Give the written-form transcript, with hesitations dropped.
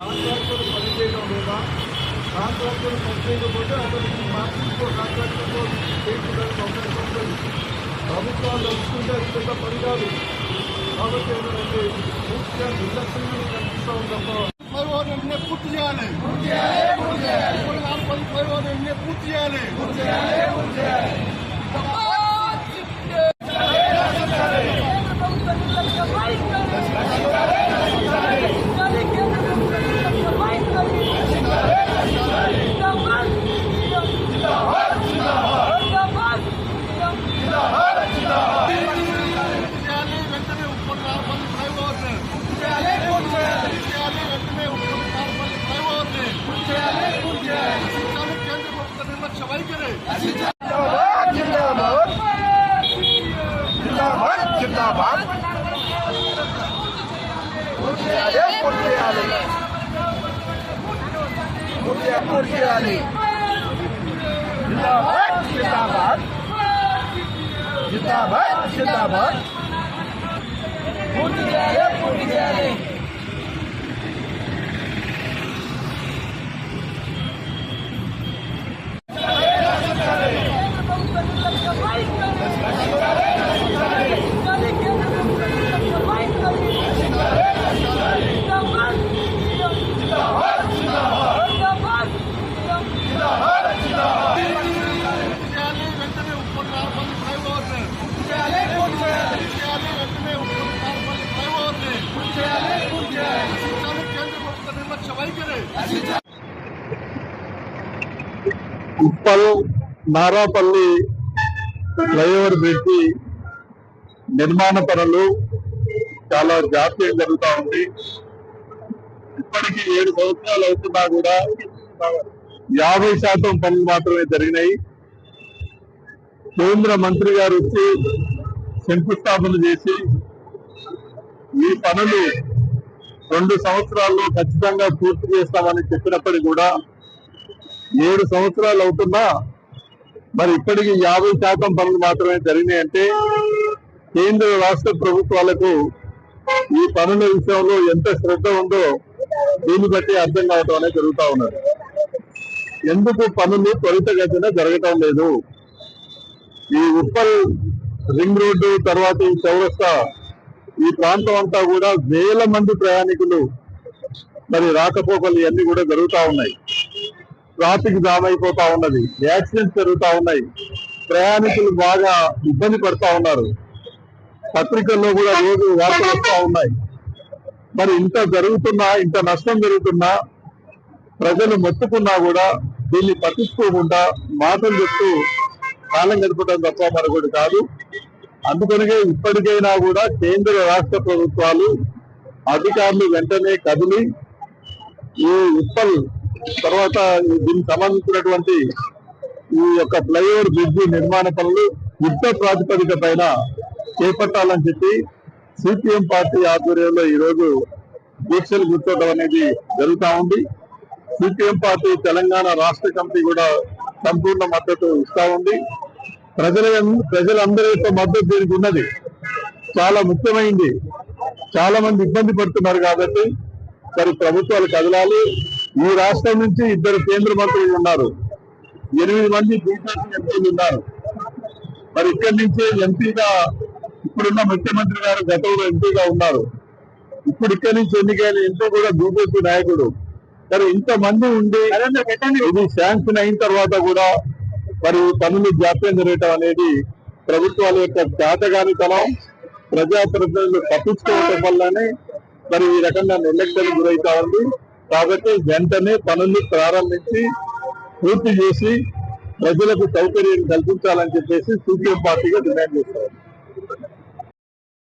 Contractor పనిచేయడం లేదా contractor పనిచేయకపోతే అతనికి మార్కెట్లో కాంట్రాక్టర్లో చేయడానికి అవకాశం ఉంటుంది. ప్రభుత్వాలు నడుచుకుంటే అది పెద్ద పని కాదు. కాబట్టి ఏంటంటే పూర్తిగా నిర్లక్ష్యంగా కనిపిస్తూ తప్ప ఫ్లైఓవర్ని పూర్తి చేయాలి. ఫ్లైఓవర్ని పూర్తి చేయాలి. ఉప్పల్ నారాపల్లి ఫ్లైఓవర్ బ్రిడ్జి నిర్మాణ పనులు చాలా జాప్యం జరుగుతూ ఉంది. ఇప్పటికీ 7 సంవత్సరాలు అవుతున్నా కూడా 50% పనులు మాత్రమే జరిగినాయి. కేంద్ర మంత్రి గారు వచ్చి శంకుస్థాపన చేసి ఈ పనులు 2 సంవత్సరాల్లో ఖచ్చితంగా పూర్తి చేస్తామని చెప్పినప్పటికీ కూడా 7 సంవత్సరాలు అవుతున్నా మరి ఇప్పటికీ 50% పనులు మాత్రమే జరిగినాయంటే కేంద్ర రాష్ట్ర ప్రభుత్వాలకు ఈ పనుల విషయంలో ఎంత శ్రద్ధ ఉందో దీన్ని బట్టి అర్థం కావటం అనేది జరుగుతూ ఉన్నది. ఎందుకు పనులు త్వరితగతిన జరగటం లేదు? ఈ ఉప్పల్ రింగ్ రోడ్డు తర్వాత ఈ చౌరస్తా ఈ ప్రాంతం అంతా కూడా వేల మంది ప్రయాణికులు మరి రాకపోకలు ఇవన్నీ కూడా జరుగుతూ ఉన్నాయి. ట్రాఫిక్ జామ్ అయిపోతా ఉన్నది, యాక్సిడెంట్స్ జరుగుతూ ఉన్నాయి, ప్రయాణికులు బాగా ఇబ్బంది పడుతూ ఉన్నారు. పత్రికల్లో కూడా రోజు వార్తలు వస్తూ ఉన్నాయి. మరి ఇంత జరుగుతున్నా, ఇంత నష్టం జరుగుతున్నా ప్రజలు మొత్తుకున్నా కూడా దీన్ని పట్టించుకోకుండా మాటలు చెప్తూ కాలం గడపడం తప్ప మరొకటి కాదు. అందుకనే ఇప్పటికైనా కూడా కేంద్ర రాష్ట్ర ప్రభుత్వాలు అధికారులు వెంటనే కదిలి ఈ ఉప్పల్ తర్వాత దీనికి సంబంధించినటువంటి ఈ యొక్క ఫ్లైఓవర్ బ్రిడ్జి నిర్మాణ పనులు యుద్ధ ప్రాతిపదిక పైన చేపట్టాలని చెప్పి సిపిఎం పార్టీ ఆధ్వర్యంలో ఈ రోజు దీక్షలు కూర్చోవడం అనేది జరుగుతూ ఉంది. సిపిఎం పార్టీ తెలంగాణ రాష్ట్ర కమిటీ కూడా సంపూర్ణ మద్దతు ఇస్తా ఉంది. ప్రజలందరి యొక్క మద్దతు దీనికి ఉన్నది, చాలా ముఖ్యమైంది. చాలా మంది ఇబ్బంది పడుతున్నారు కాబట్టి మరి ప్రభుత్వాలు కదలాలి. ఈ రాష్ట్రం నుంచి 2 కేంద్ర మంత్రులు ఉన్నారు, 8 మంది బీజేపీ ఎంపీలు ఉన్నారు. మరి ఇక్కడి నుంచే ఎంపీగా ఇప్పుడున్న ముఖ్యమంత్రి గారు గతంలో ఎంపీగా ఉన్నారు. ఇప్పుడు ఇక్కడి నుంచి ఎన్నికైన ఎంపీ కూడా బీజేపీ నాయకుడు. మరి ఇంతమంది ఉండి ఇది శాంక్షన్ అయిన తర్వాత కూడా మరి పనులు జాప్యం జరగటం అనేది ప్రభుత్వాల యొక్క చేతగానితనం, ప్రజాప్రతినిధులు తప్పించుకోవటం వల్లనే మరి ఈ రకంగా నిర్లక్ష్యానికి గురవుతా ఉంది. కాబట్టి వెంటనే పనులు ప్రారంభించి పూర్తి చేసి ప్రజలకు సౌకర్యం కల్పించాలని చెప్పేసి సిపిఎం పార్టీగా డిమాండ్ చేస్తారు.